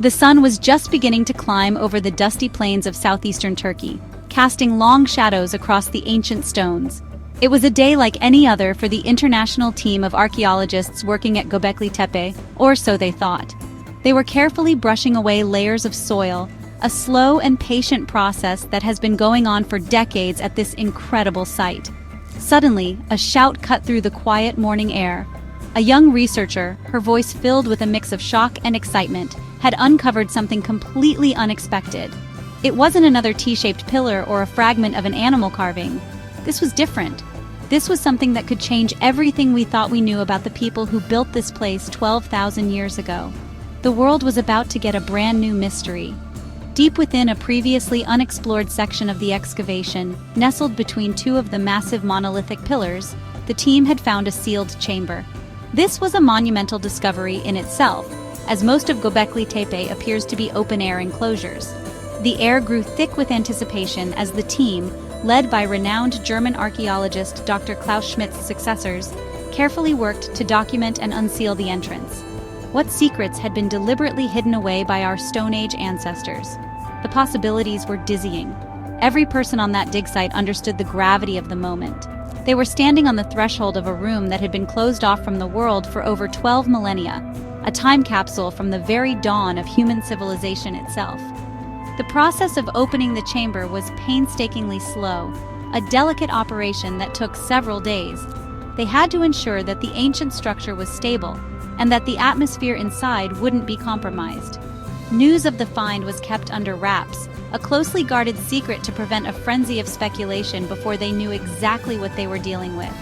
The sun was just beginning to climb over the dusty plains of southeastern Turkey, casting long shadows across the ancient stones. It was a day like any other for the international team of archaeologists working at Göbekli Tepe, or so they thought. They were carefully brushing away layers of soil, a slow and patient process that has been going on for decades at this incredible site. Suddenly, a shout cut through the quiet morning air. A young researcher, her voice filled with a mix of shock and excitement, had uncovered something completely unexpected. It wasn't another T-shaped pillar or a fragment of an animal carving. This was different. This was something that could change everything we thought we knew about the people who built this place 12,000 years ago. The world was about to get a brand new mystery. Deep within a previously unexplored section of the excavation, nestled between two of the massive monolithic pillars, the team had found a sealed chamber. This was a monumental discovery in itself, as most of Göbekli Tepe appears to be open-air enclosures. The air grew thick with anticipation as the team, led by renowned German archaeologist Dr. Klaus Schmidt's successors, carefully worked to document and unseal the entrance. What secrets had been deliberately hidden away by our Stone Age ancestors? The possibilities were dizzying. Every person on that dig site understood the gravity of the moment. They were standing on the threshold of a room that had been closed off from the world for over 12 millennia, a time capsule from the very dawn of human civilization itself. The process of opening the chamber was painstakingly slow, a delicate operation that took several days. They had to ensure that the ancient structure was stable and that the atmosphere inside wouldn't be compromised. News of the find was kept under wraps, a closely guarded secret to prevent a frenzy of speculation before they knew exactly what they were dealing with.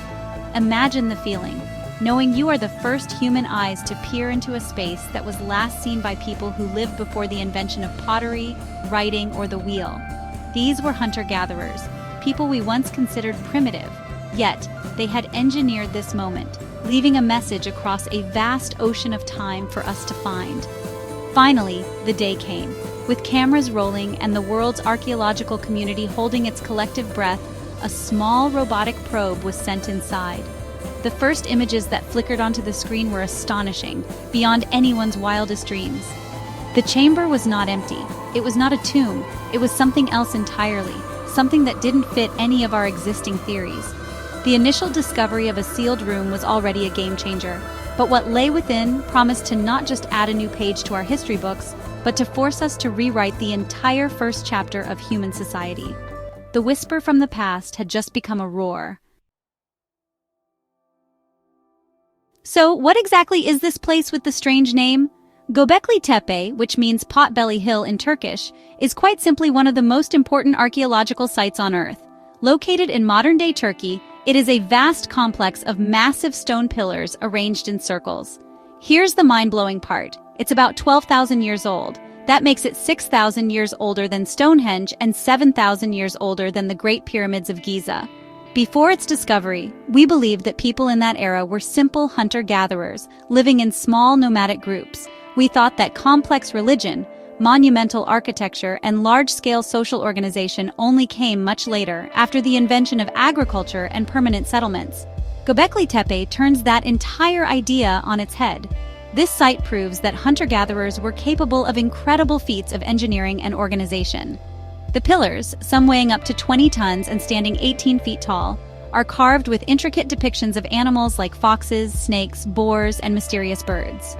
Imagine the feeling, knowing you are the first human eyes to peer into a space that was last seen by people who lived before the invention of pottery, writing, or the wheel. These were hunter-gatherers, people we once considered primitive, yet they had engineered this moment, leaving a message across a vast ocean of time for us to find. Finally, the day came. With cameras rolling and the world's archaeological community holding its collective breath, a small robotic probe was sent inside. The first images that flickered onto the screen were astonishing, beyond anyone's wildest dreams. The chamber was not empty. It was not a tomb. It was something else entirely, something that didn't fit any of our existing theories. The initial discovery of a sealed room was already a game-changer, but what lay within promised to not just add a new page to our history books, but to force us to rewrite the entire first chapter of human society. The whisper from the past had just become a roar. So, what exactly is this place with the strange name? Göbekli Tepe, which means Potbelly Hill in Turkish, is quite simply one of the most important archaeological sites on Earth. Located in modern-day Turkey, it is a vast complex of massive stone pillars arranged in circles. Here's the mind-blowing part. It's about 12,000 years old. That makes it 6,000 years older than Stonehenge and 7,000 years older than the Great Pyramids of Giza. Before its discovery, we believed that people in that era were simple hunter-gatherers, living in small nomadic groups. We thought that complex religion, monumental architecture, and large-scale social organization only came much later, after the invention of agriculture and permanent settlements. Göbekli Tepe turns that entire idea on its head. This site proves that hunter-gatherers were capable of incredible feats of engineering and organization. The pillars, some weighing up to 20 tons and standing 18 feet tall, are carved with intricate depictions of animals like foxes, snakes, boars, and mysterious birds.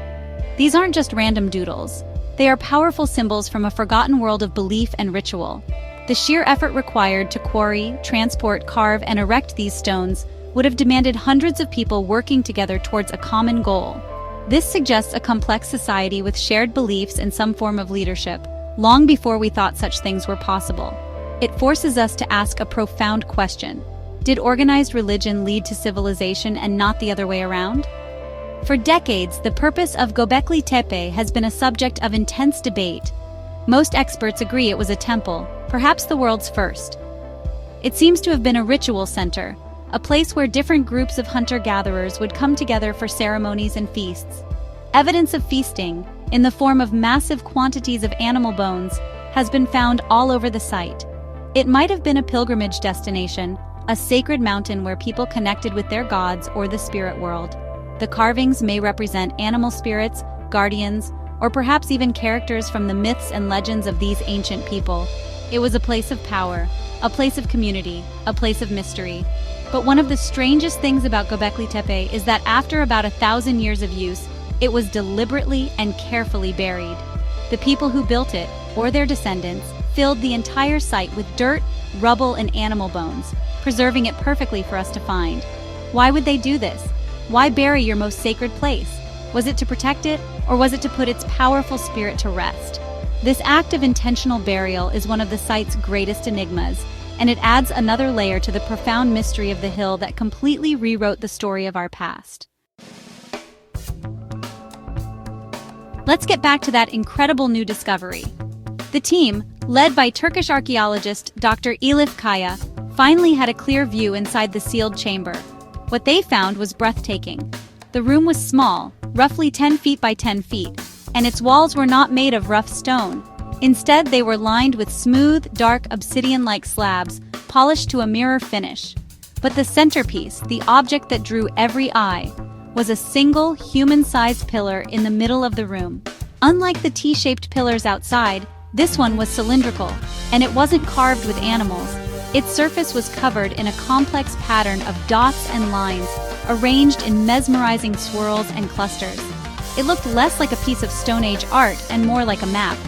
These aren't just random doodles. They are powerful symbols from a forgotten world of belief and ritual. The sheer effort required to quarry, transport, carve, and erect these stones would have demanded hundreds of people working together towards a common goal. This suggests a complex society with shared beliefs and some form of leadership, long before we thought such things were possible. It forces us to ask a profound question. Did organized religion lead to civilization and not the other way around? For decades, the purpose of Göbekli Tepe has been a subject of intense debate. Most experts agree it was a temple, perhaps the world's first. It seems to have been a ritual center, a place where different groups of hunter-gatherers would come together for ceremonies and feasts. Evidence of feasting, in the form of massive quantities of animal bones, has been found all over the site. It might have been a pilgrimage destination, a sacred mountain where people connected with their gods or the spirit world. The carvings may represent animal spirits, guardians, or perhaps even characters from the myths and legends of these ancient people. It was a place of power, a place of community, a place of mystery. But one of the strangest things about Göbekli Tepe is that after about 1,000 years of use, it was deliberately and carefully buried. The people who built it, or their descendants, filled the entire site with dirt, rubble, and animal bones, preserving it perfectly for us to find. Why would they do this? Why bury your most sacred place? Was it to protect it, or was it to put its powerful spirit to rest? This act of intentional burial is one of the site's greatest enigmas, and it adds another layer to the profound mystery of the hill that completely rewrote the story of our past. Let's get back to that incredible new discovery. The team, led by Turkish archaeologist Dr. Elif Kaya, finally had a clear view inside the sealed chamber. What they found was breathtaking. The room was small, roughly 10 feet by 10 feet, and its walls were not made of rough stone. Instead, they were lined with smooth, dark, obsidian-like slabs, polished to a mirror finish. But the centerpiece, the object that drew every eye, was a single, human-sized pillar in the middle of the room. Unlike the T-shaped pillars outside, this one was cylindrical, and it wasn't carved with animals. Its surface was covered in a complex pattern of dots and lines, arranged in mesmerizing swirls and clusters. It looked less like a piece of Stone Age art and more like a map.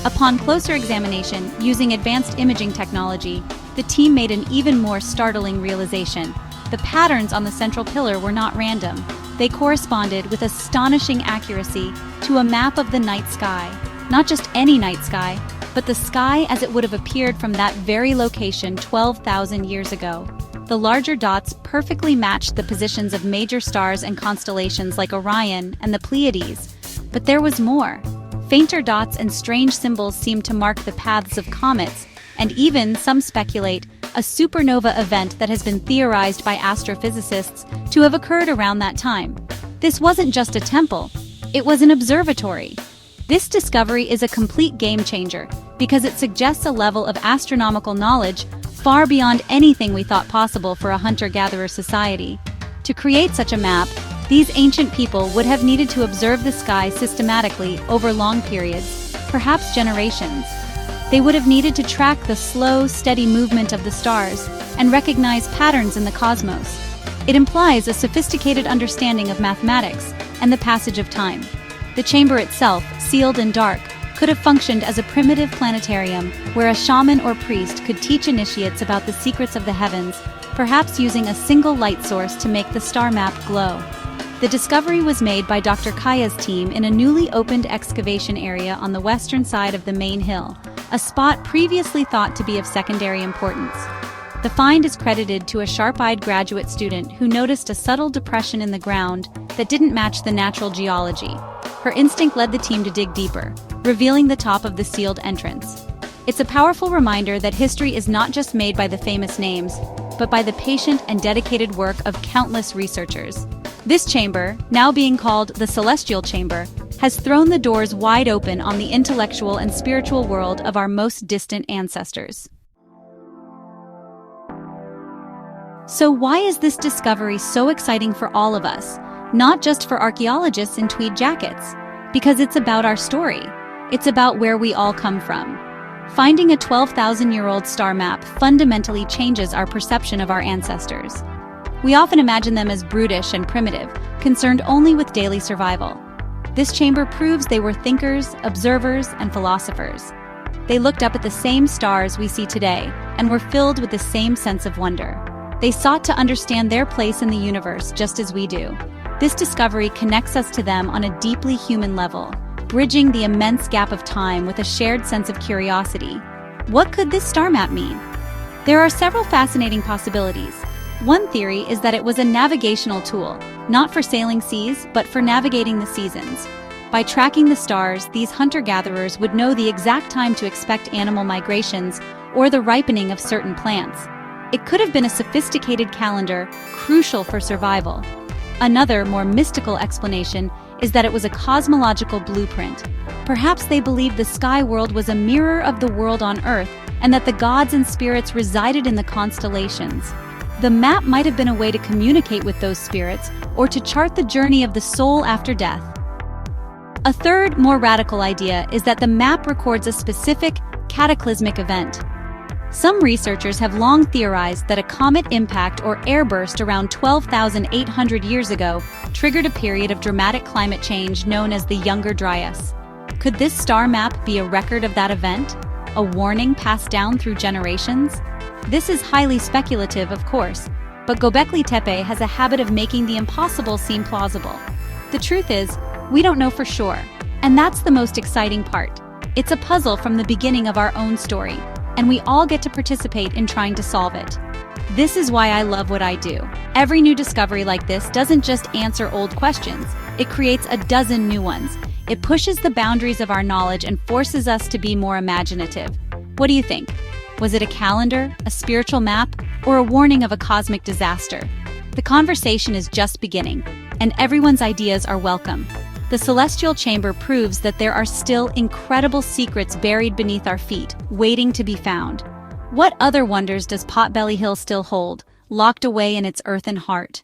Upon closer examination, using advanced imaging technology, the team made an even more startling realization. The patterns on the central pillar were not random. They corresponded with astonishing accuracy to a map of the night sky. Not just any night sky, but the sky as it would have appeared from that very location 12,000 years ago. The larger dots perfectly matched the positions of major stars and constellations like Orion and the Pleiades. But there was more. Fainter dots and strange symbols seemed to mark the paths of comets, and even, some speculate, a supernova event that has been theorized by astrophysicists to have occurred around that time. This wasn't just a temple, it was an observatory. This discovery is a complete game changer because it suggests a level of astronomical knowledge far beyond anything we thought possible for a hunter-gatherer society. To create such a map, these ancient people would have needed to observe the sky systematically over long periods, perhaps generations. They would have needed to track the slow, steady movement of the stars and recognize patterns in the cosmos. It implies a sophisticated understanding of mathematics and the passage of time. The chamber itself, sealed and dark, could have functioned as a primitive planetarium where a shaman or priest could teach initiates about the secrets of the heavens, perhaps using a single light source to make the star map glow. The discovery was made by Dr. Kaya's team in a newly opened excavation area on the western side of the main hill, a spot previously thought to be of secondary importance. The find is credited to a sharp-eyed graduate student who noticed a subtle depression in the ground that didn't match the natural geology. Her instinct led the team to dig deeper, revealing the top of the sealed entrance. It's a powerful reminder that history is not just made by the famous names, but by the patient and dedicated work of countless researchers. This chamber, now being called the Celestial Chamber, has thrown the doors wide open on the intellectual and spiritual world of our most distant ancestors. So why is this discovery so exciting for all of us? Not just for archaeologists in tweed jackets, because it's about our story. It's about where we all come from. Finding a 12,000-year-old star map fundamentally changes our perception of our ancestors. We often imagine them as brutish and primitive, concerned only with daily survival. This chamber proves they were thinkers, observers, and philosophers. They looked up at the same stars we see today and were filled with the same sense of wonder. They sought to understand their place in the universe just as we do. This discovery connects us to them on a deeply human level, bridging the immense gap of time with a shared sense of curiosity. What could this star map mean? There are several fascinating possibilities. One theory is that it was a navigational tool, not for sailing seas, but for navigating the seasons. By tracking the stars, these hunter-gatherers would know the exact time to expect animal migrations or the ripening of certain plants. It could have been a sophisticated calendar, crucial for survival. Another, more mystical explanation is that it was a cosmological blueprint. Perhaps they believed the sky world was a mirror of the world on Earth and that the gods and spirits resided in the constellations. The map might have been a way to communicate with those spirits or to chart the journey of the soul after death. A third, more radical idea is that the map records a specific, cataclysmic event. Some researchers have long theorized that a comet impact or airburst around 12,800 years ago triggered a period of dramatic climate change known as the Younger Dryas. Could this star map be a record of that event? A warning passed down through generations? This is highly speculative, of course, but Göbekli Tepe has a habit of making the impossible seem plausible. The truth is, we don't know for sure, and that's the most exciting part. It's a puzzle from the beginning of our own story, and we all get to participate in trying to solve it. This is why I love what I do. Every new discovery like this doesn't just answer old questions, it creates a dozen new ones. It pushes the boundaries of our knowledge and forces us to be more imaginative. What do you think? Was it a calendar, a spiritual map, or a warning of a cosmic disaster? The conversation is just beginning, and everyone's ideas are welcome. The celestial chamber proves that there are still incredible secrets buried beneath our feet, waiting to be found. What other wonders does Potbelly Hill still hold, locked away in its earthen heart?